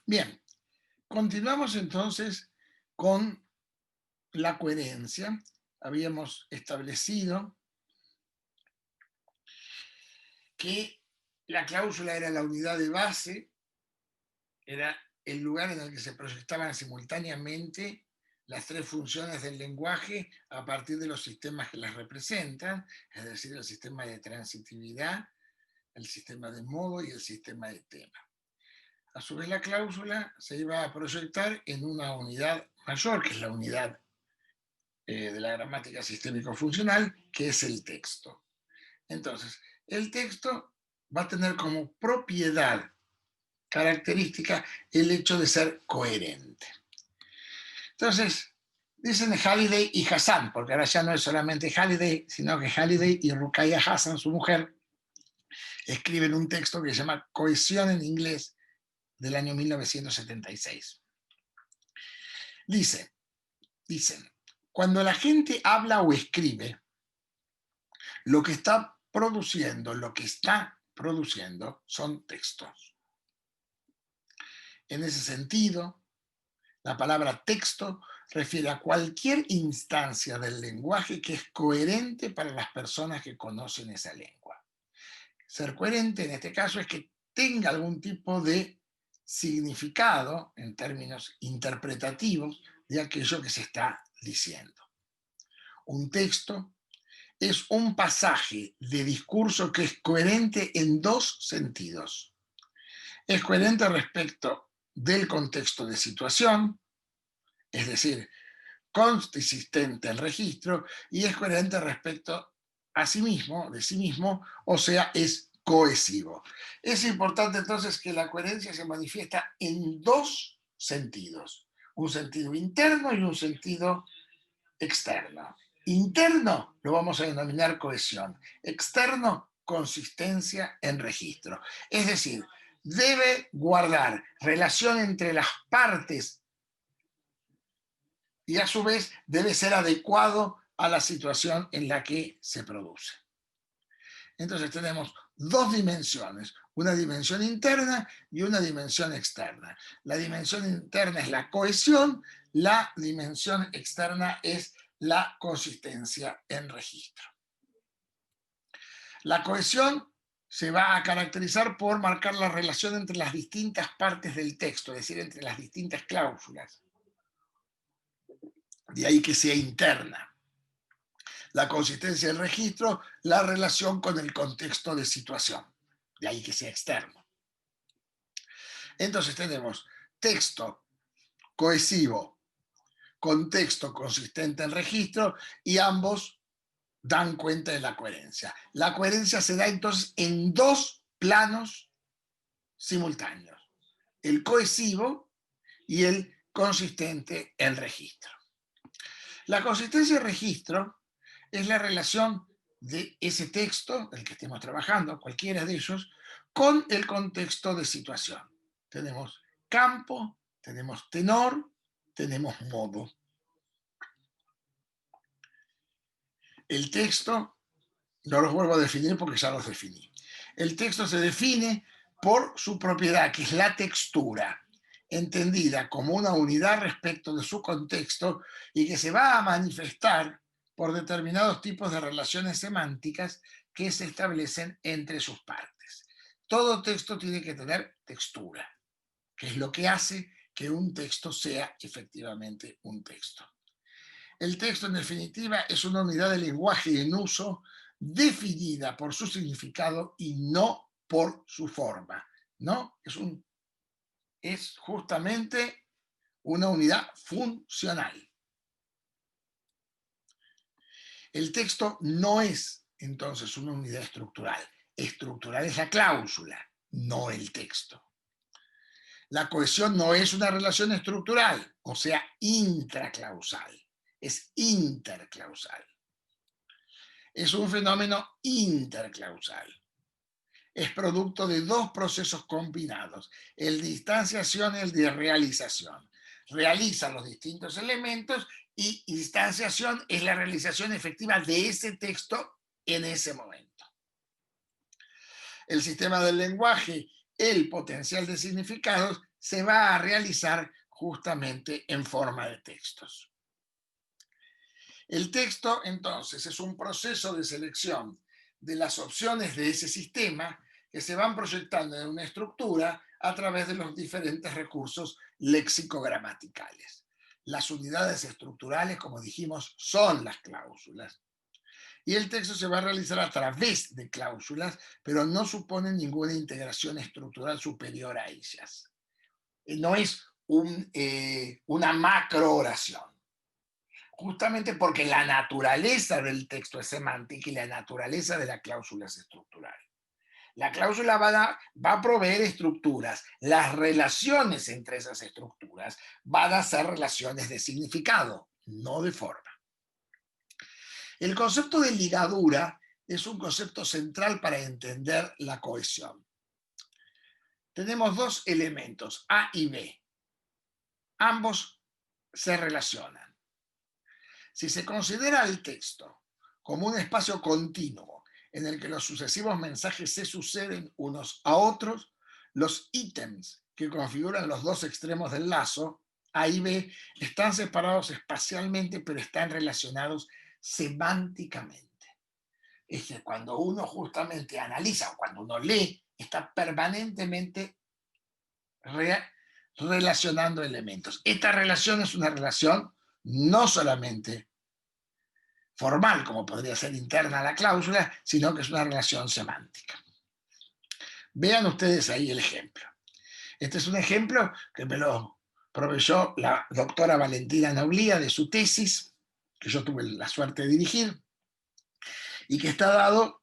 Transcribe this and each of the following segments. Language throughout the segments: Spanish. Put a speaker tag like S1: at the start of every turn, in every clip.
S1: Bien, continuamos entonces con la coherencia. Habíamos establecido que la cláusula era la unidad de base, era el lugar en el que se proyectaban simultáneamente las tres funciones del lenguaje a partir de los sistemas que las representan, es decir, el sistema de transitividad, el sistema de modo y el sistema de tema. A su vez, la cláusula se iba a proyectar en una unidad mayor, que es la unidad de la gramática sistémico-funcional, que es el texto. Entonces, el texto va a tener como propiedad característica el hecho de ser coherente. Entonces, dicen Halliday y Hassan, porque ahora ya no es solamente Halliday, sino que Halliday y Ruqayya Hassan, su mujer, escriben un texto que se llama Cohesión en inglés, del año 1976. Dicen, cuando la gente habla o escribe, lo que está produciendo son textos. En ese sentido, la palabra texto refiere a cualquier instancia del lenguaje que es coherente para las personas que conocen esa lengua. Ser coherente en este caso es que tenga algún tipo de significado en términos interpretativos de aquello que se está diciendo. Un texto es un pasaje de discurso que es coherente en dos sentidos. Es coherente respecto del contexto de situación, es decir, consistente en registro, y es coherente respecto a sí mismo, de sí mismo, o sea, es cohesivo. Es importante entonces que la coherencia se manifiesta en dos sentidos, un sentido interno y un sentido externo. Interno lo vamos a denominar cohesión, externo consistencia en registro. Es decir, debe guardar relación entre las partes y a su vez debe ser adecuado a la situación en la que se produce. Entonces tenemos dos dimensiones, una dimensión interna y una dimensión externa. La dimensión interna es la cohesión, la dimensión externa es la consistencia en registro. La cohesión se va a caracterizar por marcar la relación entre las distintas partes del texto, es decir, entre las distintas cláusulas. De ahí que sea interna. La consistencia del registro, la relación con el contexto de situación. De ahí que sea externo. Entonces tenemos texto cohesivo, contexto consistente en registro, y ambos dan cuenta de la coherencia. La coherencia se da entonces en dos planos simultáneos, el cohesivo y el consistente en registro. La consistencia de registro es la relación de ese texto, el que estemos trabajando, cualquiera de ellos, con el contexto de situación. Tenemos campo, tenemos tenor, tenemos modo. El texto, no los vuelvo a definir porque ya los definí. El texto se define por su propiedad, que es la textura, entendida como una unidad respecto de su contexto y que se va a manifestar por determinados tipos de relaciones semánticas que se establecen entre sus partes. Todo texto tiene que tener textura, que es lo que hace que un texto sea efectivamente un texto. El texto, en definitiva, es una unidad de lenguaje en uso definida por su significado y no por su forma, ¿no? Es justamente una unidad funcional. El texto no es, entonces, una unidad estructural. Estructural es la cláusula, no el texto. La cohesión no es una relación estructural, o sea, intraclausal. Es interclausal. Es un fenómeno interclausal. Es producto de dos procesos combinados, el de instanciación y el de realización. Realiza los distintos elementos y instanciación es la realización efectiva de ese texto en ese momento. El sistema del lenguaje, el potencial de significados, se va a realizar justamente en forma de textos. El texto, entonces, es un proceso de selección de las opciones de ese sistema que se van proyectando en una estructura a través de los diferentes recursos léxico-gramaticales. Las unidades estructurales, como dijimos, son las cláusulas. Y el texto se va a realizar a través de cláusulas, pero no supone ninguna integración estructural superior a ellas. No es una macro oración, justamente porque la naturaleza del texto es semántica y la naturaleza de la cláusula es estructural. La cláusula va a proveer estructuras. Las relaciones entre esas estructuras van a ser relaciones de significado, no de forma. El concepto de ligadura es un concepto central para entender la cohesión. Tenemos dos elementos, A y B. Ambos se relacionan. Si se considera el texto como un espacio continuo en el que los sucesivos mensajes se suceden unos a otros, los ítems que configuran los dos extremos del lazo, A y B, están separados espacialmente, pero están relacionados semánticamente. Es que cuando uno justamente analiza o cuando uno lee, está permanentemente relacionando elementos. Esta relación es una relación no solamente formal, como podría ser interna a la cláusula, sino que es una relación semántica. Vean ustedes ahí el ejemplo. Este es un ejemplo que me lo proveyó la doctora Valentina Nauglía de su tesis, que yo tuve la suerte de dirigir, y que está dado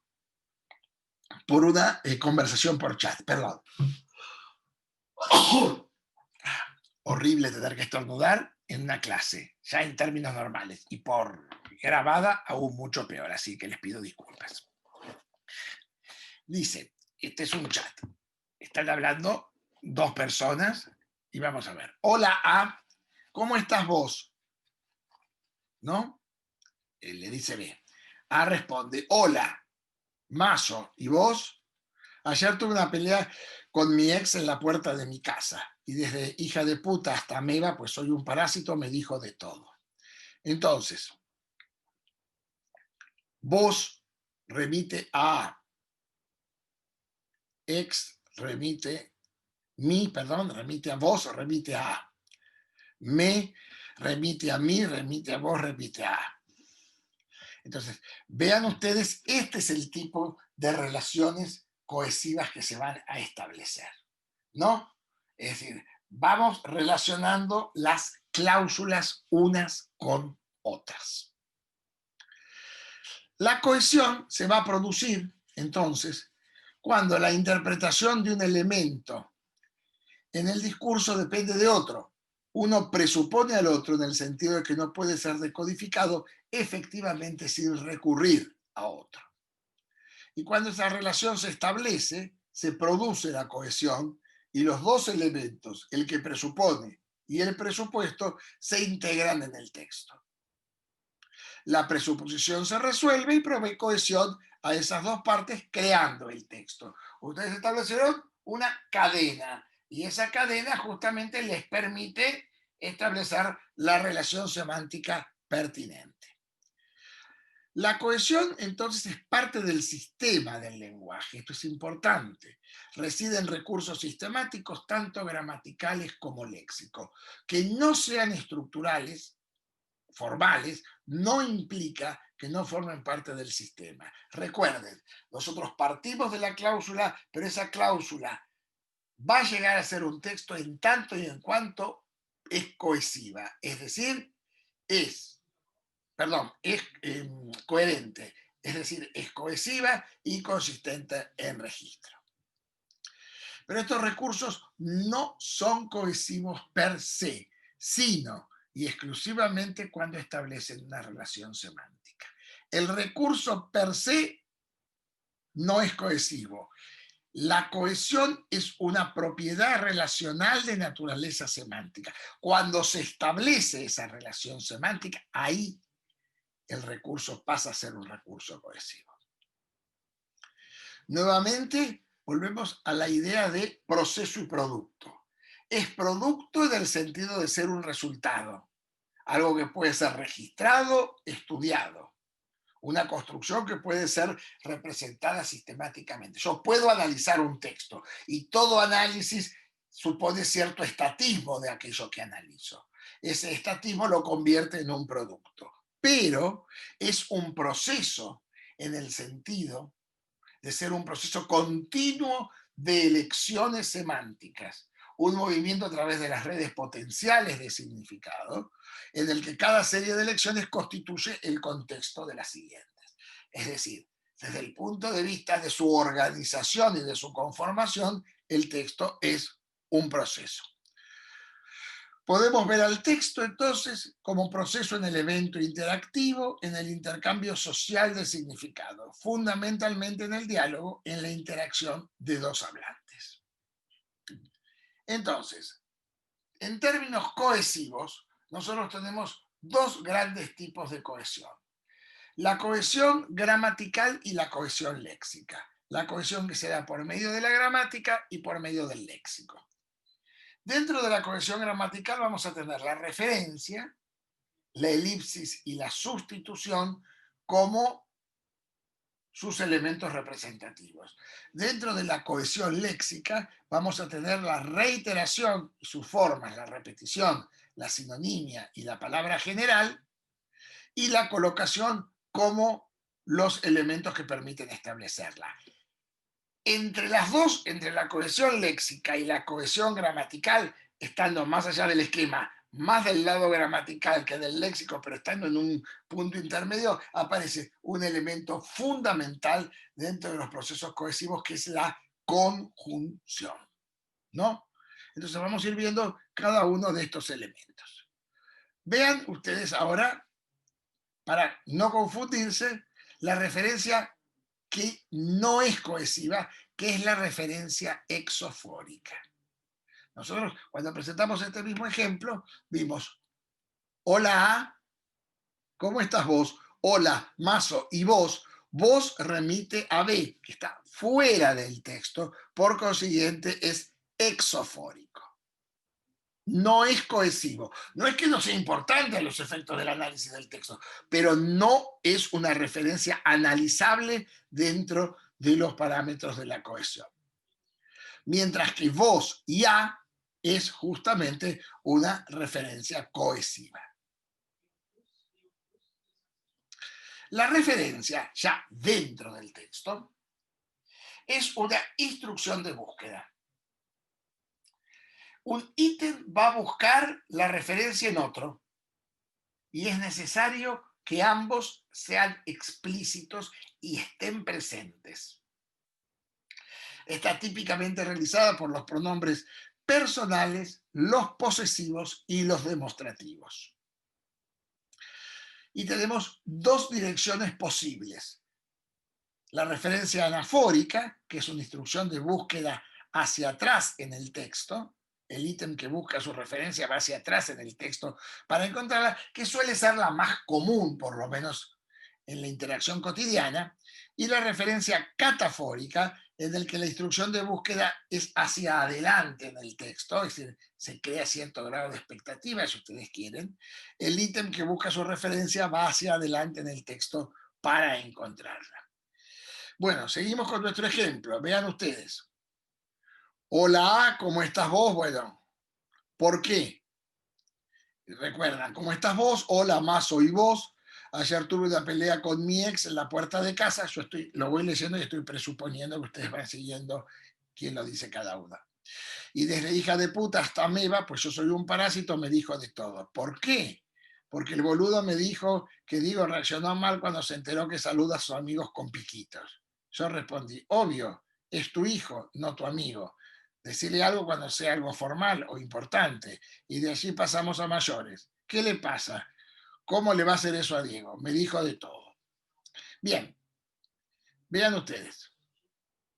S1: por una conversación por chat. Perdón. Horrible tener que estornudar en una clase, ya en términos normales, y por grabada aún mucho peor, así que les pido disculpas. Dice, este es un chat, están hablando dos personas y vamos a ver. Hola A, ¿cómo estás vos? ¿No? Él le dice B. A responde, hola, Mazo, ¿y vos? Ayer tuve una pelea con mi ex en la puerta de mi casa y desde hija de puta hasta ameba, pues soy un parásito, me dijo de todo. Entonces, vos remite a ex, remite remite a vos, remite a me, remite a mí, remite a vos, remite a. Entonces, vean ustedes, este es el tipo de relaciones cohesivas que se van a establecer, ¿no? Es decir, vamos relacionando las cláusulas unas con otras. La cohesión se va a producir, entonces, cuando la interpretación de un elemento en el discurso depende de otro. Uno presupone al otro en el sentido de que no puede ser decodificado efectivamente sin recurrir a otro. Y cuando esa relación se establece, se produce la cohesión y los dos elementos, el que presupone y el presupuesto, se integran en el texto. La presuposición se resuelve y provee cohesión a esas dos partes creando el texto. Ustedes establecieron una cadena y esa cadena justamente les permite establecer la relación semántica pertinente. La cohesión entonces es parte del sistema del lenguaje, esto es importante. Reside en recursos sistemáticos, tanto gramaticales como léxicos. Que no sean estructurales, formales, no implica que no formen parte del sistema. Recuerden, nosotros partimos de la cláusula, pero esa cláusula va a llegar a ser un texto en tanto y en cuanto es cohesiva, es decir, es coherente, es decir, es cohesiva y consistente en registro. Pero estos recursos no son cohesivos per se, sino y exclusivamente cuando establecen una relación semántica. El recurso per se no es cohesivo. La cohesión es una propiedad relacional de naturaleza semántica. Cuando se establece esa relación semántica, ahí el recurso pasa a ser un recurso cohesivo. Nuevamente, volvemos a la idea de proceso y producto. Es producto en el sentido de ser un resultado, algo que puede ser registrado, estudiado, una construcción que puede ser representada sistemáticamente. Yo puedo analizar un texto y todo análisis supone cierto estatismo de aquello que analizo. Ese estatismo lo convierte en un producto, pero es un proceso en el sentido de ser un proceso continuo de elecciones semánticas, un movimiento a través de las redes potenciales de significado, en el que cada serie de elecciones constituye el contexto de las siguientes. Es decir, desde el punto de vista de su organización y de su conformación, el texto es un proceso. Podemos ver al texto entonces como un proceso en el evento interactivo, en el intercambio social de significado, fundamentalmente en el diálogo, en la interacción de dos hablantes. Entonces, en términos cohesivos, nosotros tenemos dos grandes tipos de cohesión. La cohesión gramatical y la cohesión léxica. La cohesión que se da por medio de la gramática y por medio del léxico. Dentro de la cohesión gramatical vamos a tener la referencia, la elipsis y la sustitución como sus elementos representativos. Dentro de la cohesión léxica vamos a tener la reiteración y sus formas, la repetición, la sinonimia y la palabra general, y la colocación como los elementos que permiten establecerla. Entre las dos, entre la cohesión léxica y la cohesión gramatical, estando más allá del esquema, más del lado gramatical que del léxico, pero estando en un punto intermedio, aparece un elemento fundamental dentro de los procesos cohesivos, que es la conjunción, ¿no? Entonces vamos a ir viendo cada uno de estos elementos. Vean ustedes ahora, para no confundirse, la referencia que no es cohesiva, que es la referencia exofórica. Nosotros, cuando presentamos este mismo ejemplo, vimos, hola, ¿cómo estás vos? Hola, Mazo, y vos. Vos remite a B, que está fuera del texto, por consiguiente es exofórico. No es cohesivo. No es que no sea importante a los efectos del análisis del texto, pero no es una referencia analizable dentro de los parámetros de la cohesión. Mientras que vos y a es justamente una referencia cohesiva. La referencia, ya dentro del texto, es una instrucción de búsqueda. Un ítem va a buscar la referencia en otro y es necesario que ambos sean explícitos y estén presentes. Está típicamente realizada por los pronombres personales, los posesivos y los demostrativos. Y tenemos dos direcciones posibles. La referencia anafórica, que es una instrucción de búsqueda hacia atrás en el texto, el ítem que busca su referencia va hacia atrás en el texto para encontrarla, que suele ser la más común, por lo menos en la interacción cotidiana, y la referencia catafórica, en el que la instrucción de búsqueda es hacia adelante en el texto, es decir, se crea cierto grado de expectativa, si ustedes quieren. El ítem que busca su referencia va hacia adelante en el texto para encontrarla. Bueno, seguimos con nuestro ejemplo. Vean ustedes. Hola, ¿cómo estás vos? Bueno, ¿por qué? Recuerdan, ¿cómo estás vos? Hola, Mazo y vos. Ayer tuve una pelea con mi ex en la puerta de casa. Yo lo voy leyendo y estoy presuponiendo que ustedes van siguiendo quién lo dice cada una. Y desde hija de puta hasta ameba, pues yo soy un parásito, me dijo de todo. ¿Por qué? Porque el boludo me dijo que Diego reaccionó mal cuando se enteró que saluda a sus amigos con piquitos. Yo respondí, obvio, es tu hijo, no tu amigo. Decirle algo cuando sea algo formal o importante. Y de allí pasamos a mayores. ¿Qué le pasa? ¿Cómo le va a hacer eso a Diego? Me dijo de todo. Bien, vean ustedes.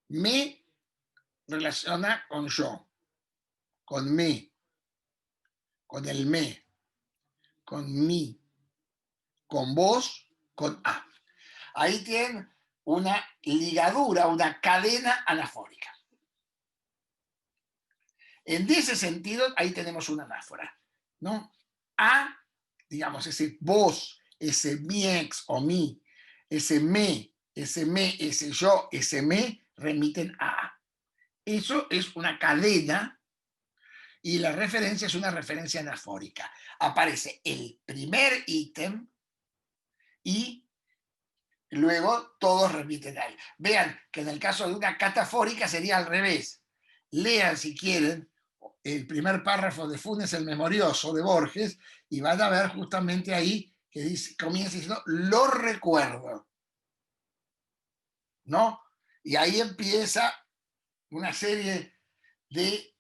S1: Me relaciona con yo, con me, con el me, con mi, con vos, con a. Ahí tienen una ligadura, una cadena anafórica. En ese sentido, ahí tenemos una anáfora, ¿no? A, digamos, ese vos, ese mi ex o mi, ese me, ese yo, ese me, remiten a. Eso es una cadena y la referencia es una referencia anafórica. Aparece el primer ítem y luego todos remiten a él. Vean que en el caso de una catafórica sería al revés. Lean si quieren el primer párrafo de Funes el Memorioso de Borges y van a ver justamente ahí que dice, comienza diciendo, lo recuerdo, ¿no? Y ahí empieza una serie de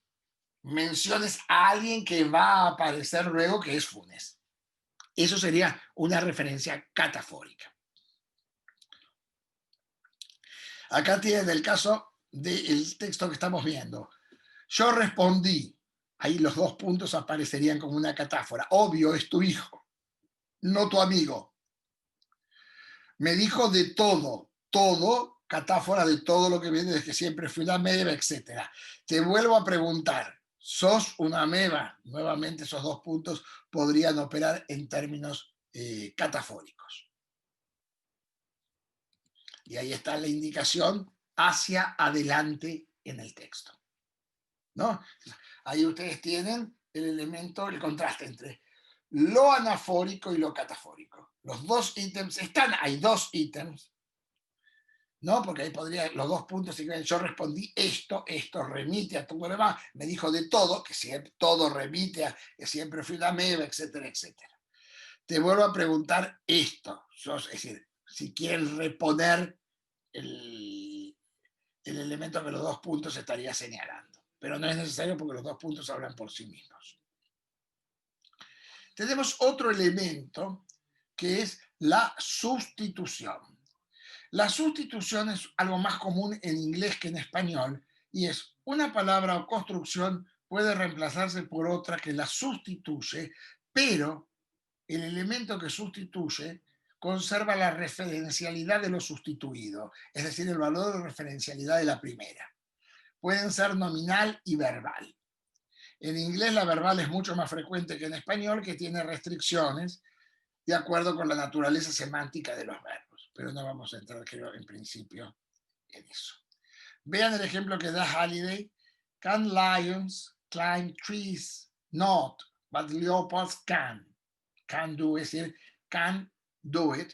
S1: menciones a alguien que va a aparecer luego, que es Funes. Eso sería una referencia catafórica. Acá tienen el caso del texto que estamos viendo. Yo respondí, ahí los dos puntos aparecerían como una catáfora. Obvio, es tu hijo, no tu amigo. Me dijo de todo, catáfora de todo lo que viene desde que siempre fui una ameba, etc. Te vuelvo a preguntar, ¿sos una ameba? Nuevamente esos dos puntos podrían operar en términos catafóricos. Y ahí está la indicación hacia adelante en el texto, ¿no? Ahí ustedes tienen el elemento, el contraste entre lo anafórico y lo catafórico. Los dos ítems están, hay dos ítems, ¿no? Porque ahí podría, los dos puntos, si yo respondí esto remite a todo lo demás, me dijo de todo, que siempre, todo remite a que siempre fui una ameba, etcétera, etcétera. Te vuelvo a preguntar esto, es decir, si quieren reponer el elemento que los dos puntos estaría señalando. Pero no es necesario porque los dos puntos hablan por sí mismos. Tenemos otro elemento que es la sustitución. La sustitución es algo más común en inglés que en español y es una palabra o construcción puede reemplazarse por otra que la sustituye, pero el elemento que sustituye conserva la referencialidad de lo sustituido, es decir, el valor de referencialidad de la primera. Pueden ser nominal y verbal. En inglés la verbal es mucho más frecuente que en español, que tiene restricciones de acuerdo con la naturaleza semántica de los verbos. Pero no vamos a entrar, creo, en principio en eso. Vean el ejemplo que da Halliday. Can lions climb trees? Not, but leopards can. Can do, es decir, can do it,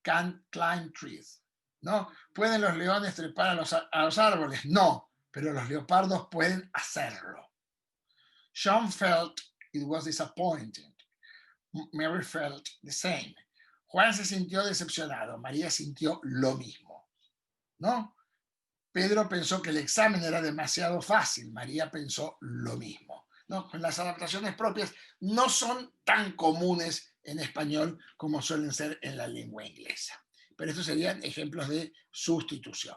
S1: can climb trees. ¿No? ¿Pueden los leones trepar a los árboles? No, pero los leopardos pueden hacerlo. Sean felt it was disappointing. Mary felt the same. Juan se sintió decepcionado, María sintió lo mismo, ¿no? Pedro pensó que el examen era demasiado fácil, María pensó lo mismo, ¿no? Las adaptaciones propias no son tan comunes en español como suelen ser en la lengua inglesa. Pero estos serían ejemplos de sustitución.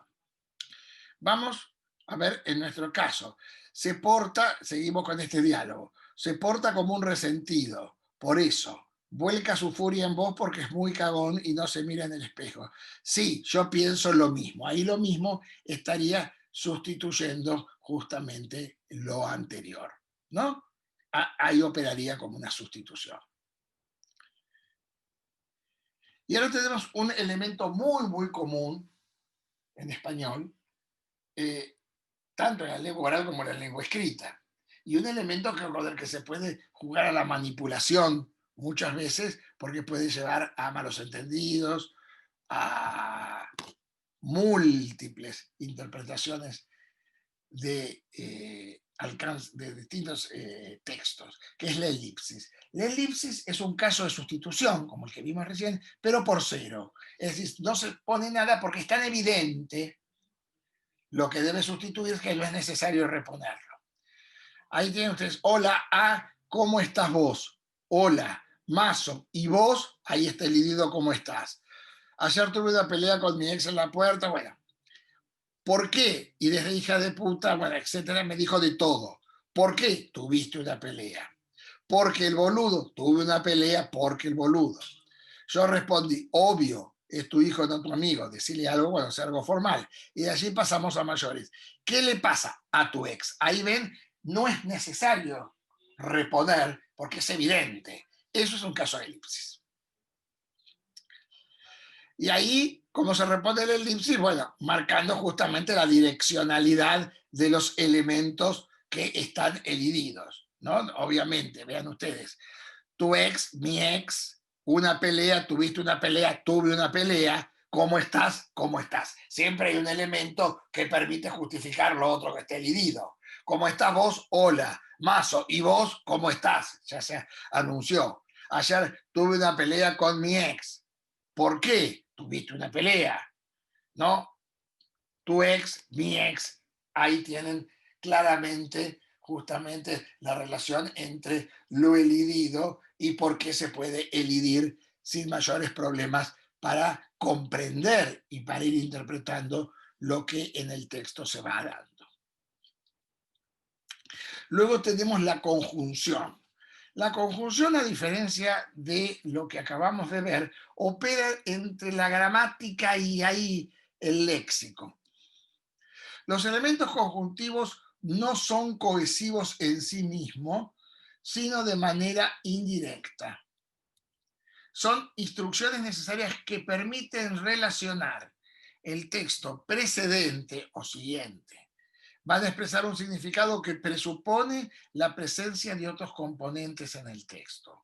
S1: Vamos a ver en nuestro caso. Se porta, seguimos con este diálogo, se porta como un resentido, por eso, vuelca su furia en vos porque es muy cagón y no se mira en el espejo. Sí, yo pienso lo mismo. Ahí lo mismo estaría sustituyendo justamente lo anterior, ¿no? Ahí operaría como una sustitución. Y ahora tenemos un elemento muy, muy común en español, tanto en la lengua oral como en la lengua escrita. Y un elemento con el que se puede jugar a la manipulación muchas veces, porque puede llevar a malos entendidos, a múltiples interpretaciones de, de distintos textos, que es la elipsis. La elipsis es un caso de sustitución, como el que vimos recién, pero por cero. Es decir, no se pone nada porque es tan evidente lo que debe sustituir que no es necesario reponerlo. Ahí tienen ustedes, hola, ¿cómo estás vos? Hola, Mazo, y vos, ahí está el idioma, ¿cómo estás? Ayer tuve una pelea con mi ex en la puerta, bueno, ¿por qué? Y desde hija de puta, bueno, etcétera, me dijo de todo. ¿Por qué tuviste una pelea? Porque el boludo, tuve una pelea porque el boludo. Yo respondí, obvio, es tu hijo, no tu amigo, decirle algo, bueno, sea algo formal. Y de allí pasamos a mayores. ¿Qué le pasa a tu ex? Ahí ven no es necesario reponer porque es evidente. Eso es un caso de elipsis. Y ahí, ¿cómo se repone el elipsis? Bueno, marcando justamente la direccionalidad de los elementos que están elididos, ¿no? Obviamente, vean ustedes, tu ex, mi ex, una pelea, tuviste una pelea, tuve una pelea, ¿cómo estás? ¿Cómo estás? Siempre hay un elemento que permite justificar lo otro que esté elidido. ¿Cómo estás vos? Hola. Mazo, ¿y vos cómo estás? Ya se anunció. Ayer tuve una pelea con mi ex. ¿Por qué tuviste una pelea? ¿No? Tu ex, mi ex, ahí tienen claramente justamente la relación entre lo elidido y por qué se puede elidir sin mayores problemas para comprender y para ir interpretando lo que en el texto se va dando. Luego tenemos la conjunción. La conjunción, a diferencia de lo que acabamos de ver, opera entre la gramática y ahí el léxico. Los elementos conjuntivos no son cohesivos en sí mismos, sino de manera indirecta. Son instrucciones necesarias que permiten relacionar el texto precedente o siguiente. Van a expresar un significado que presupone la presencia de otros componentes en el texto.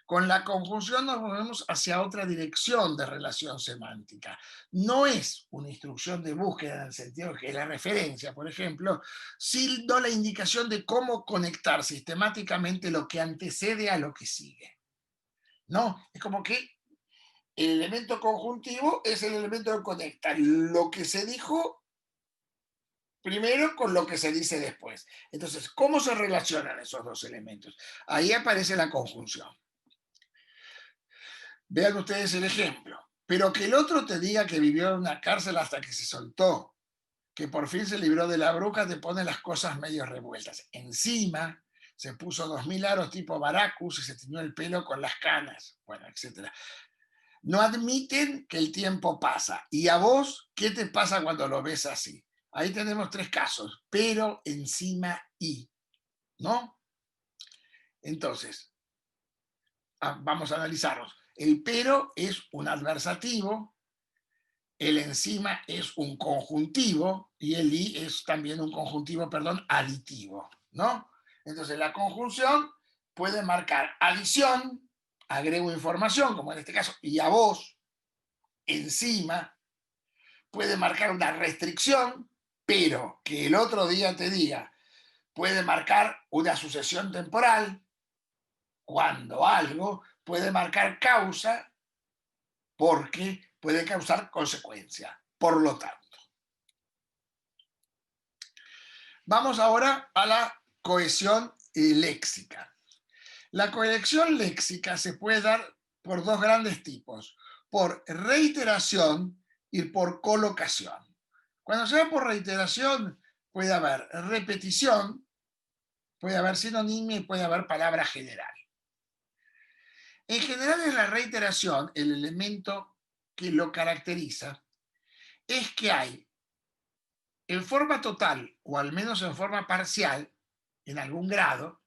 S1: Con la conjunción nos movemos hacia otra dirección de relación semántica. No es una instrucción de búsqueda en el sentido que la referencia, por ejemplo, sino la indicación de cómo conectar sistemáticamente lo que antecede a lo que sigue. No, es como que el elemento conjuntivo es el elemento que conecta lo que se dijo primero con lo que se dice después. Entonces, ¿cómo se relacionan esos dos elementos? Ahí aparece la conjunción. Vean ustedes el ejemplo. Pero que el otro te diga que vivió en una cárcel hasta que se soltó, que por fin se libró de la bruja, te pone las cosas medio revueltas. Encima se puso 2000 aros tipo Baracus y se tiñó el pelo con las canas, bueno, etc. No admiten que el tiempo pasa. ¿Y a vos qué te pasa cuando lo ves así? Ahí tenemos tres casos, pero, encima y, ¿no? Entonces, vamos a analizarlos. El pero es un adversativo, el encima es un conjuntivo y el y es también un conjuntivo, perdón, aditivo, ¿no? Entonces la conjunción puede marcar adición, agrego información, como en este caso, y a vos, encima, puede marcar una restricción, pero que el otro día te diga, puede marcar una sucesión temporal, cuando algo puede marcar causa porque puede causar consecuencia. Por lo tanto, vamos ahora a la cohesión léxica. La cohesión léxica se puede dar por dos grandes tipos, por reiteración y por colocación. Cuando se da por reiteración, puede haber repetición, puede haber sinonimia y puede haber palabra general. En general, en la reiteración, el elemento que lo caracteriza es que hay en forma total, o al menos en forma parcial, en algún grado,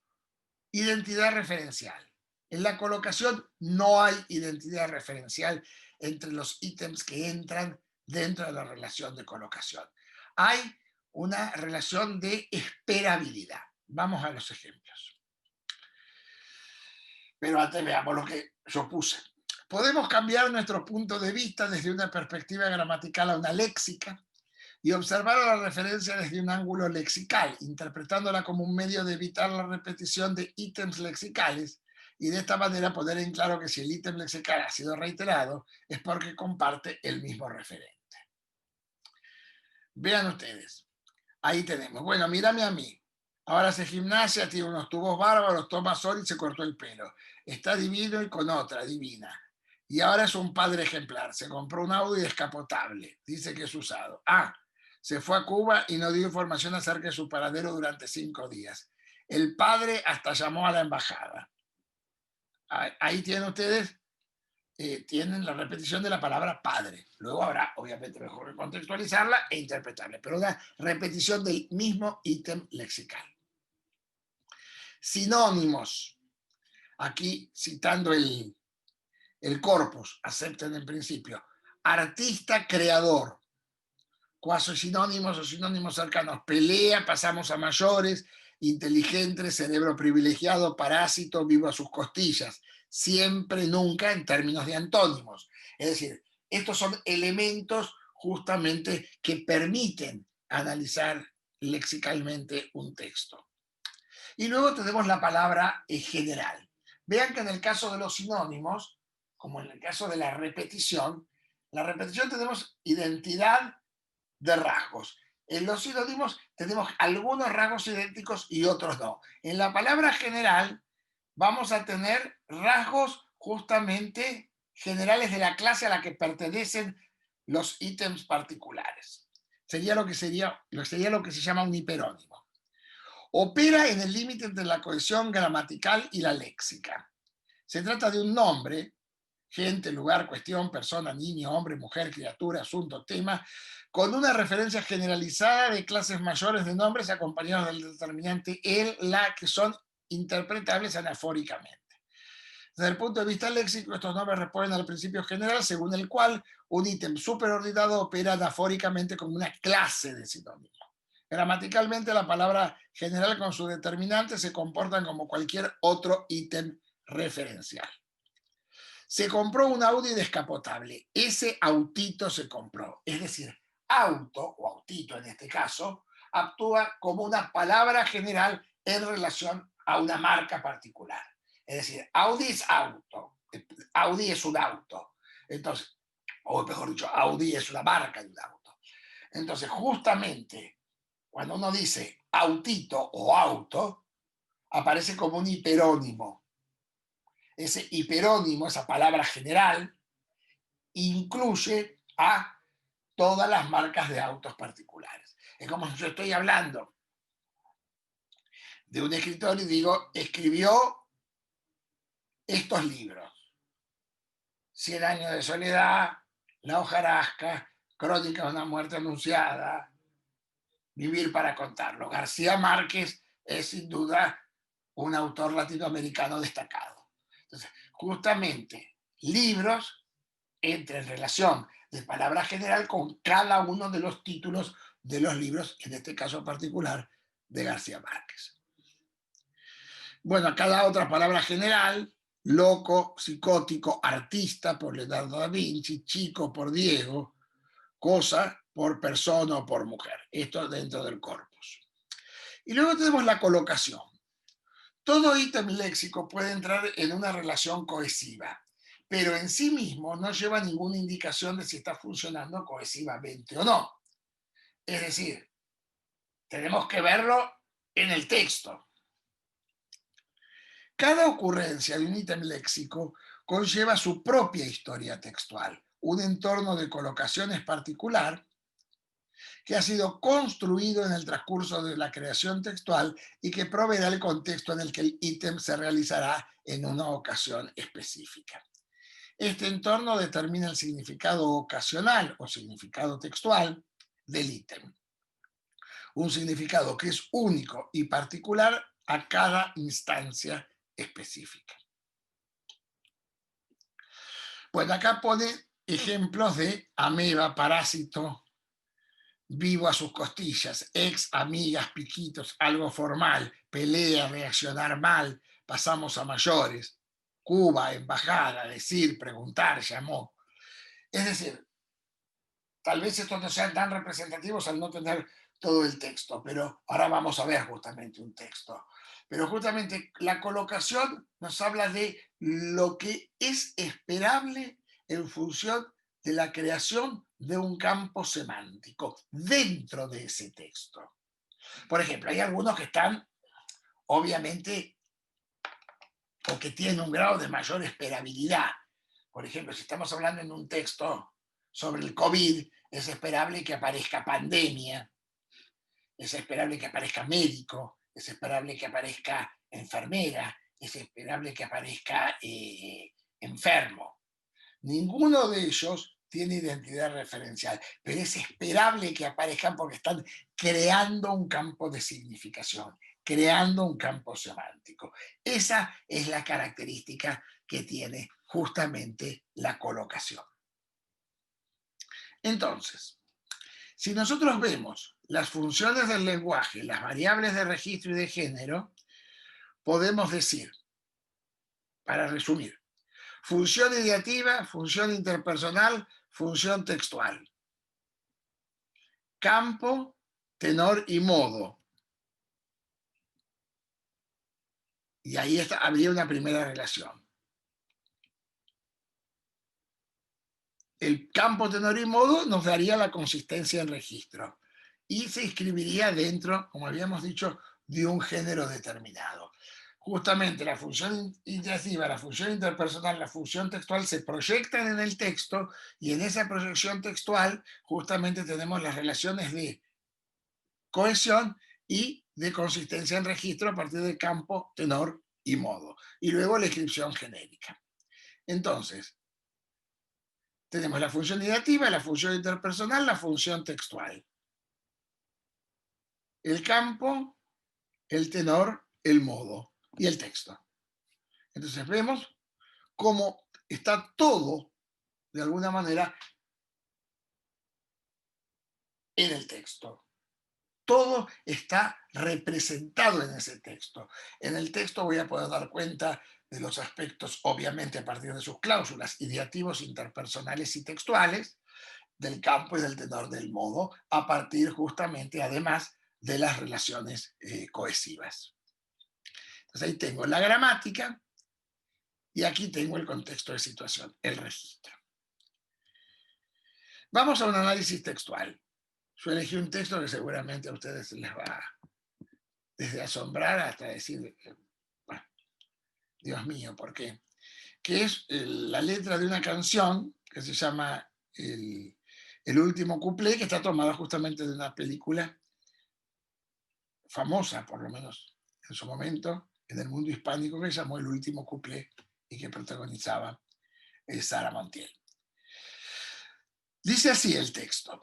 S1: identidad referencial. En la colocación no hay identidad referencial entre los ítems que entran dentro de la relación de colocación. Hay una relación de esperabilidad. Vamos a los ejemplos. Pero antes veamos lo que yo puse. Podemos cambiar nuestro punto de vista desde una perspectiva gramatical a una léxica y observar a la referencia desde un ángulo lexical, interpretándola como un medio de evitar la repetición de ítems lexicales y de esta manera poner en claro que si el ítem lexical ha sido reiterado es porque comparte el mismo referente. Vean ustedes, ahí tenemos, bueno, mírame a mí, ahora hace gimnasia, tiene unos tubos bárbaros, toma sol y se cortó el pelo, está divino y con otra divina. Y ahora es un padre ejemplar, se compró un Audi descapotable, dice que es usado. Se fue a Cuba y no dio información acerca de su paradero durante 5 días. El padre hasta llamó a la embajada. Ahí tienen ustedes, tienen la repetición de la palabra padre. Luego habrá, obviamente, mejor contextualizarla e interpretarla, pero una repetición del mismo ítem lexical. Sinónimos. Aquí citando el corpus, acepten en principio. Artista, creador. Cuasi sinónimos o sinónimos cercanos. Pelea, pasamos a mayores. Inteligente, cerebro privilegiado, parásito, vivo a sus costillas. Siempre, nunca en términos de antónimos. Es decir, estos son elementos justamente que permiten analizar lexicalmente un texto. Y luego tenemos la palabra general. Vean que en el caso de los sinónimos, como en el caso de la repetición tenemos identidad de rasgos. En los sinónimos tenemos algunos rasgos idénticos y otros no. En la palabra general vamos a tener rasgos justamente generales de la clase a la que pertenecen los ítems particulares. Sería lo que se llama un hiperónimo. Opera en el límite entre la cohesión gramatical y la léxica. Se trata de un nombre, gente, lugar, cuestión, persona, niño, hombre, mujer, criatura, asunto, tema, con una referencia generalizada de clases mayores de nombres acompañados del determinante el, la, que son interpretables anafóricamente. Desde el punto de vista léxico, estos nombres responden al principio general según el cual un ítem superordinado opera anafóricamente como una clase de sinónimo. Gramaticalmente, la palabra general con su determinante se comportan como cualquier otro ítem referencial. Se compró un Audi descapotable. Ese autito se compró. Es decir, auto, o autito en este caso, actúa como una palabra general en relación a una marca particular. Es decir, Audi es auto. Audi es un auto. Entonces, o mejor dicho, Audi es una marca de un auto. Entonces, justamente, cuando uno dice autito o auto, aparece como un hiperónimo. Ese hiperónimo, esa palabra general, incluye a todas las marcas de autos particulares. Es como si yo estoy hablando de un escritor y digo, escribió estos libros. 100 años de soledad, La hojarasca, Crónica de una muerte anunciada, Vivir para contarlo. García Márquez es sin duda un autor latinoamericano destacado. Entonces, justamente, libros entra en relación de palabra general con cada uno de los títulos de los libros, en este caso particular, de García Márquez. Bueno, cada otra palabra general, loco, psicótico, artista por Leonardo da Vinci, chico por Diego, cosa por persona o por mujer. Esto dentro del corpus. Y luego tenemos la colocación. Todo ítem léxico puede entrar en una relación cohesiva, pero en sí mismo no lleva ninguna indicación de si está funcionando cohesivamente o no. Es decir, tenemos que verlo en el texto. Cada ocurrencia de un ítem léxico conlleva su propia historia textual, un entorno de colocaciones particular que ha sido construido en el transcurso de la creación textual y que proveerá el contexto en el que el ítem se realizará en una ocasión específica. Este entorno determina el significado ocasional o significado textual del ítem. Un significado que es único y particular a cada instancia específica. Bueno, acá pone ejemplos de ameba, parásito, vivo a sus costillas, ex, amigas, piquitos, algo formal, pelea, reaccionar mal, pasamos a mayores, Cuba, embajada, decir, preguntar, llamó. Es decir, tal vez estos no sean tan representativos al no tener todo el texto, pero ahora vamos a ver justamente un texto. Pero justamente la colocación nos habla de lo que es esperable en función de la creación de un campo semántico dentro de ese texto. Por ejemplo, hay algunos que están, obviamente, o que tienen un grado de mayor esperabilidad. Por ejemplo, si estamos hablando en un texto sobre el COVID, es esperable que aparezca pandemia, es esperable que aparezca médico, es esperable que aparezca enfermera, es esperable que aparezca enfermo. Ninguno de ellos tiene identidad referencial, pero es esperable que aparezcan porque están creando un campo de significación, creando un campo semántico. Esa es la característica que tiene justamente la colocación. Entonces, si nosotros vemos las funciones del lenguaje, las variables de registro y de género, podemos decir, para resumir, función ideativa, función interpersonal, función textual. Campo, tenor y modo. Y ahí habría una primera relación. El campo, tenor y modo nos daría la consistencia en registro y se inscribiría dentro, como habíamos dicho, de un género determinado. Justamente la función intensiva, la función interpersonal, la función textual se proyectan en el texto y en esa proyección textual justamente tenemos las relaciones de cohesión y de consistencia en registro a partir del campo, tenor y modo. Y luego la inscripción genérica. Entonces, tenemos la función ideativa, la función interpersonal, la función textual. El campo, el tenor, el modo y el texto. Entonces vemos cómo está todo, de alguna manera, en el texto. Todo está representado en ese texto. En el texto voy a poder dar cuenta de los aspectos, obviamente a partir de sus cláusulas, ideativos, interpersonales y textuales, del campo y del tenor del modo, a partir justamente, además, de las relaciones cohesivas. Entonces ahí tengo la gramática y aquí tengo el contexto de situación, el registro. Vamos a un análisis textual. Yo elegí un texto que seguramente a ustedes les va desde asombrar hasta decir, bueno, Dios mío, ¿por qué? Que es la letra de una canción que se llama El último cuplé, que está tomada justamente de una película famosa, por lo menos en su momento, en el mundo hispánico, que se llamó El último cuplé y que protagonizaba Sara Montiel. Dice así el texto.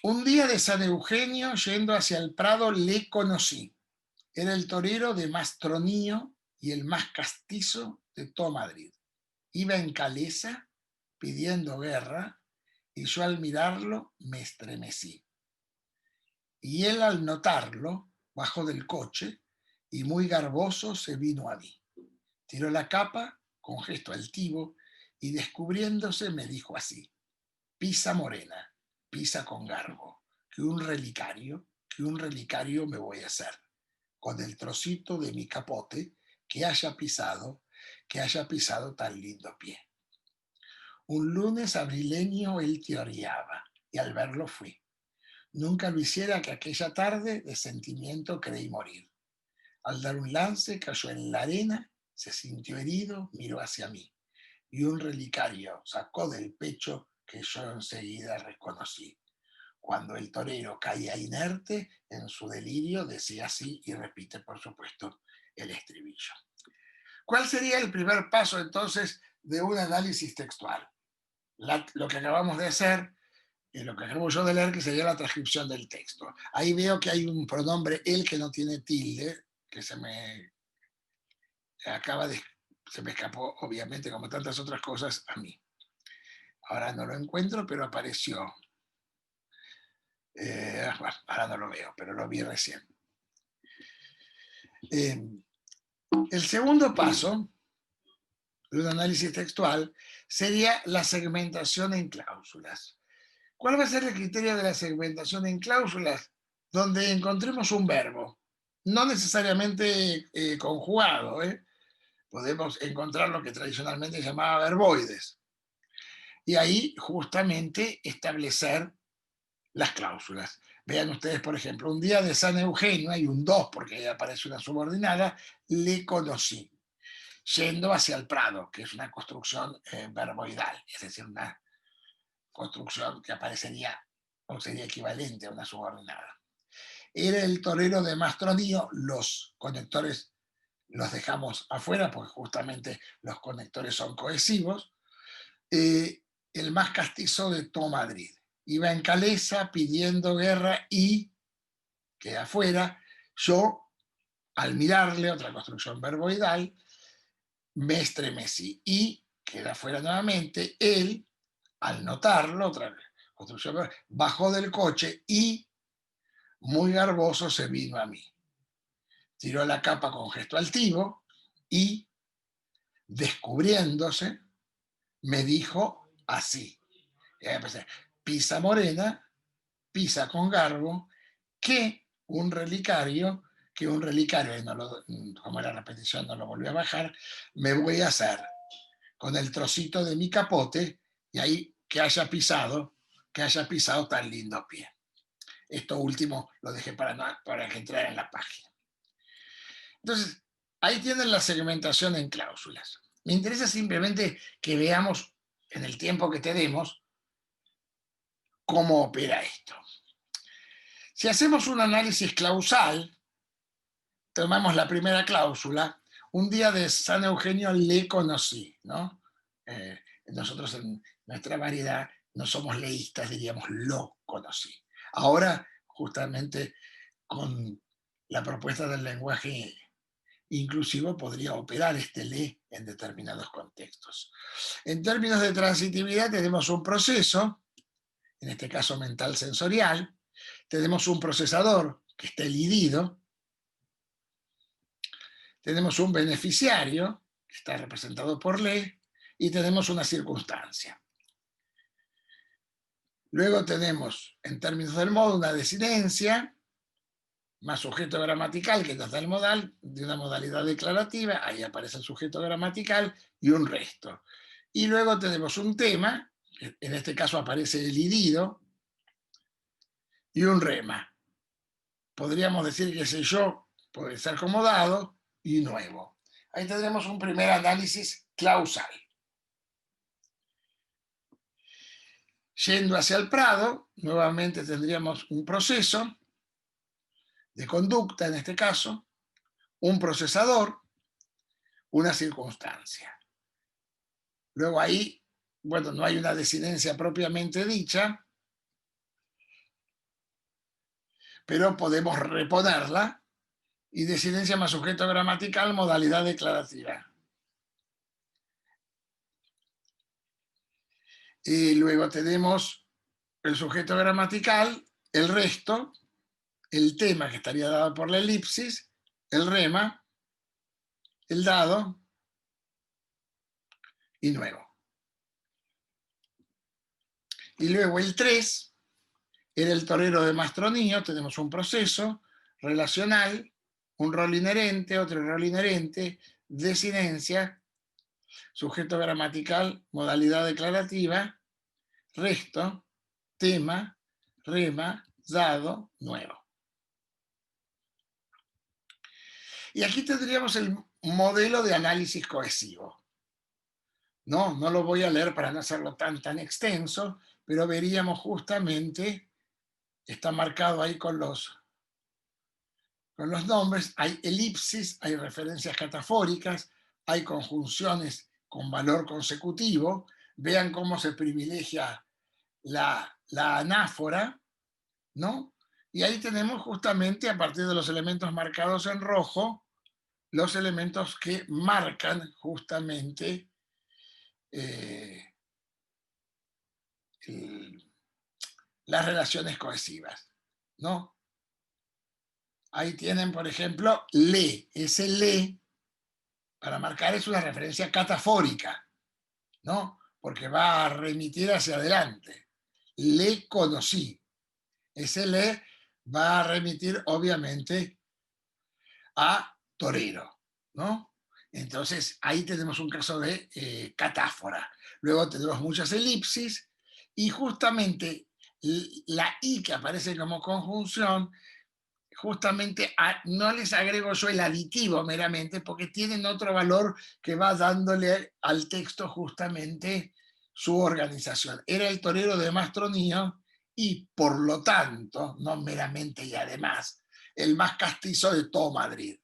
S1: Un día de San Eugenio, yendo hacia el Prado, le conocí. Era el torero de más tronío y el más castizo de todo Madrid. Iba en caleza pidiendo guerra y yo al mirarlo me estremecí. Y él al notarlo bajó del coche y muy garboso se vino a mí. Tiró la capa con gesto altivo y descubriéndose me dijo así: pisa morena, pisa con garbo, que un relicario me voy a hacer, con el trocito de mi capote que haya pisado tan lindo pie. Un lunes abrileño él teoreaba, y al verlo fui. Nunca lo hiciera que aquella tarde de sentimiento creí morir. Al dar un lance cayó en la arena, se sintió herido, miró hacia mí, y un relicario sacó del pecho que yo enseguida reconocí. Cuando el torero caía inerte, en su delirio decía así y repite, por supuesto, el estribillo. ¿Cuál sería el primer paso entonces de un análisis textual? Lo que acabamos de hacer, lo que acabo yo de leer, que sería la transcripción del texto. Ahí veo que hay un pronombre él que no tiene tilde, que se me escapó, obviamente, como tantas otras cosas, a mí. Ahora no lo encuentro, pero apareció. Bueno, ahora no lo veo, pero lo vi recién. El segundo paso de un análisis textual sería la segmentación en cláusulas. ¿Cuál va a ser el criterio de la segmentación en cláusulas? Donde encontremos un verbo, no necesariamente conjugado, podemos encontrar lo que tradicionalmente se llamaba verboides, y ahí justamente establecer las cláusulas. Vean ustedes, por ejemplo, un día de San Eugenio, hay un 2 porque ahí aparece una subordinada, le conocí, yendo hacia el Prado, que es una construcción verboidal, es decir, una construcción que aparecería o sería equivalente a una subordinada. Era el torero de Mastrodío, los conectores los dejamos afuera porque justamente los conectores son cohesivos, el más castizo de todo Madrid. Iba en caleza pidiendo guerra y, queda afuera, yo Al mirarle, otra construcción verboidal, me estremecí y queda fuera nuevamente. Él, al notarlo, otra vez, construcción verboidal, bajó del coche y muy garboso se vino a mí. Tiró la capa con gesto altivo y, descubriéndose, me dijo así. Y ahí empecé, pisa morena, pisa con garbo, que un relicario, y no lo, como la repetición no lo volvió a bajar, me voy a hacer con el trocito de mi capote y ahí que haya pisado tan lindo pie. Esto último lo dejé para que entrara en la página. Entonces, ahí tienen la segmentación en cláusulas. Me interesa simplemente que veamos en el tiempo que tenemos cómo opera esto. Si hacemos un análisis clausal, tomamos la primera cláusula, un día de San Eugenio le conocí, ¿no? Nosotros en nuestra variedad no somos leístas, diríamos lo conocí. Ahora, justamente con la propuesta del lenguaje inclusivo, podría operar este le en determinados contextos. En términos de transitividad tenemos un proceso, en este caso mental sensorial, tenemos un procesador que está elidido, tenemos un beneficiario, que está representado por le, y tenemos una circunstancia. Luego tenemos, en términos del modo, una desinencia, más sujeto gramatical, que nos da el modal, de una modalidad declarativa, ahí aparece el sujeto gramatical, y un resto. Y luego tenemos un tema, en este caso aparece el idido, y un rema. Podríamos decir que ese yo puede ser acomodado y nuevo. Ahí tendremos un primer análisis clausal. Yendo hacia el Prado, nuevamente tendríamos un proceso de conducta, en este caso, un procesador, una circunstancia. Luego ahí, bueno, no hay una desinencia propiamente dicha, pero podemos reponerla, y desinencia más sujeto gramatical, modalidad declarativa. Y luego tenemos el sujeto gramatical, el resto, el tema que estaría dado por la elipsis, el rema, el dado y nuevo. Y luego el 3 era el torero de Mastronío, tenemos un proceso relacional, un rol inherente, otro rol inherente, desinencia, sujeto gramatical, modalidad declarativa, resto, tema, rema, dado, nuevo. Y aquí tendríamos el modelo de análisis cohesivo. No lo voy a leer para no hacerlo tan extenso, pero veríamos justamente, está marcado ahí con los nombres, hay elipsis, hay referencias catafóricas, hay conjunciones con valor consecutivo. Vean cómo se privilegia la anáfora, ¿no? Y ahí tenemos justamente, a partir de los elementos marcados en rojo, los elementos que marcan justamente las relaciones cohesivas, ¿no? Ahí tienen, por ejemplo, le. Ese le, para marcar, es una referencia catafórica, ¿no? Porque va a remitir hacia adelante. Le conocí. Ese le va a remitir, obviamente, a torero, ¿no? Entonces, ahí tenemos un caso de catáfora. Luego tenemos muchas elipsis y justamente la I que aparece como conjunción, justamente no les agrego yo el aditivo meramente porque tienen otro valor que va dándole al texto justamente su organización. Era el torero de Mastronío y por lo tanto, no meramente y además, el más castizo de todo Madrid.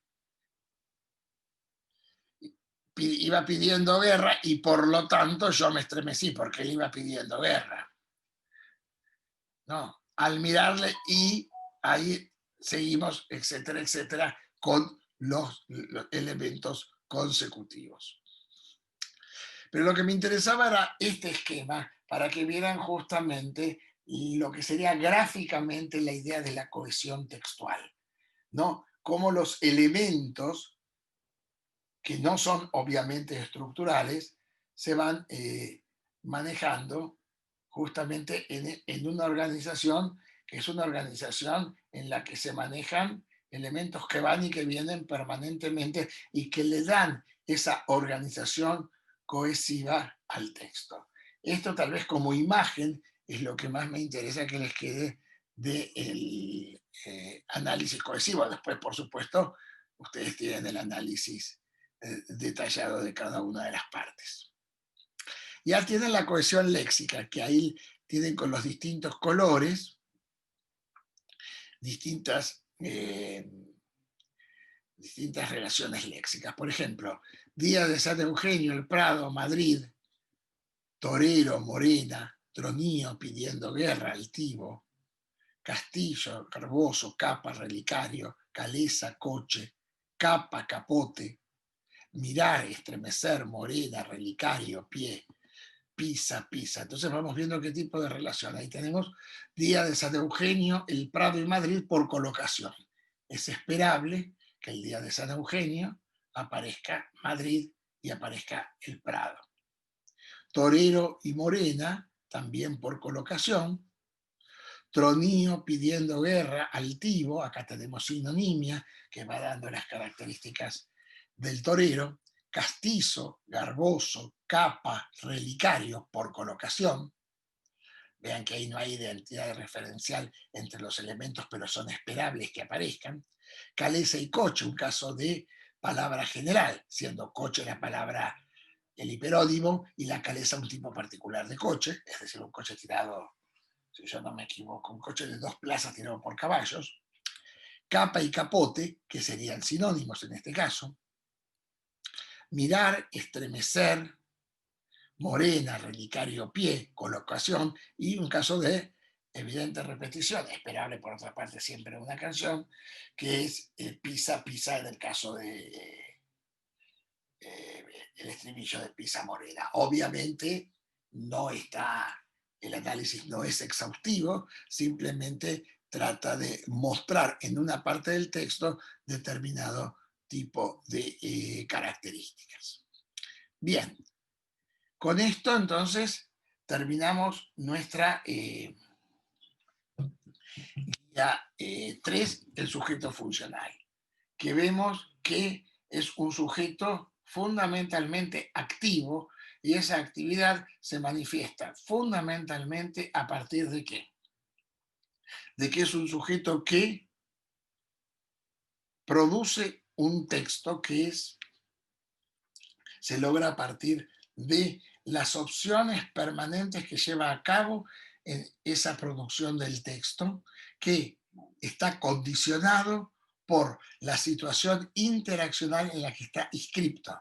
S1: Iba pidiendo guerra y por lo tanto yo me estremecí porque él iba pidiendo guerra. No, al mirarle y ahí seguimos, etcétera, etcétera, con los elementos consecutivos. Pero lo que me interesaba era este esquema para que vieran justamente lo que sería gráficamente la idea de la cohesión textual, ¿no? Cómo los elementos que no son obviamente estructurales se van manejando justamente en una organización que es una organización en la que se manejan elementos que van y que vienen permanentemente y que le dan esa organización cohesiva al texto. Esto tal vez como imagen es lo que más me interesa que les quede del análisis cohesivo. Después, por supuesto, ustedes tienen el análisis detallado de cada una de las partes. Ya tienen la cohesión léxica, que ahí tienen con los distintos colores, distintas, distintas relaciones léxicas. Por ejemplo, Día de San Eugenio, El Prado, Madrid, Torero, Morena, Tronío pidiendo guerra, altivo, Castillo, Garboso, Capa, Relicario, Caleza, Coche, Capa, Capote, mirar, estremecer, morena, relicario, pie, pisa, pisa. Entonces vamos viendo qué tipo de relación. Ahí tenemos Día de San Eugenio, El Prado y Madrid por colocación. Es esperable que el día de San Eugenio aparezca Madrid y aparezca El Prado. Torero y Morena, también por colocación. Tronío pidiendo guerra, altivo, acá tenemos sinonimia que va dando las características del torero, castizo, garboso, capa, relicario por colocación. Vean que ahí no hay identidad referencial entre los elementos, pero son esperables que aparezcan. Caleza y coche, un caso de palabra general, siendo coche la palabra, el hiperónimo, y la caleza un tipo particular de coche, es decir, un coche tirado, si yo no me equivoco, un coche de 2 plazas tirado por caballos. Capa y capote, que serían sinónimos en este caso. Mirar, estremecer, morena, relicario, pie, colocación, y un caso de evidente repetición, esperable por otra parte siempre una canción, que es Pisa, Pisa en el caso de el estribillo de Pisa Morena. Obviamente no está, el análisis no es exhaustivo, simplemente trata de mostrar en una parte del texto determinado tipo de características. Bien, con esto entonces terminamos nuestra guía 3, el sujeto funcional, que vemos que es un sujeto fundamentalmente activo y esa actividad se manifiesta fundamentalmente a partir de qué? De que es un sujeto que produce un texto que se logra a partir de las opciones permanentes que lleva a cabo en esa producción del texto, que está condicionado por la situación interaccional en la que está inscripto.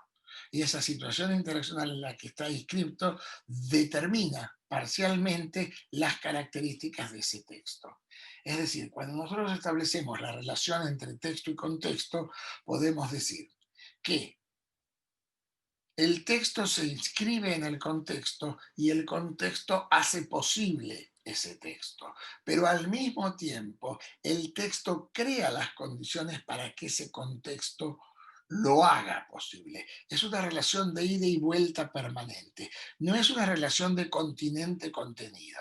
S1: Y esa situación interaccional en la que está inscripto determina parcialmente las características de ese texto. Es decir, cuando nosotros establecemos la relación entre texto y contexto, podemos decir que el texto se inscribe en el contexto y el contexto hace posible ese texto, pero al mismo tiempo el texto crea las condiciones para que ese contexto lo haga posible. Es una relación de ida y vuelta permanente, no es una relación de continente-contenido,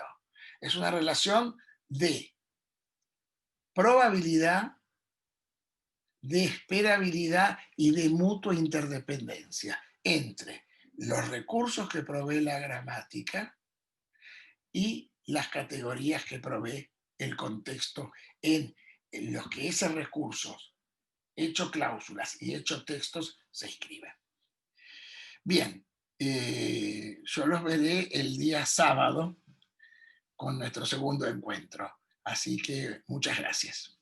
S1: es una relación de probabilidad, de esperabilidad y de mutua interdependencia entre los recursos que provee la gramática y las categorías que provee el contexto en los que esos recursos, hecho cláusulas y hecho textos, se escriben. Bien, yo los veré el día sábado con nuestro segundo encuentro. Así que muchas gracias.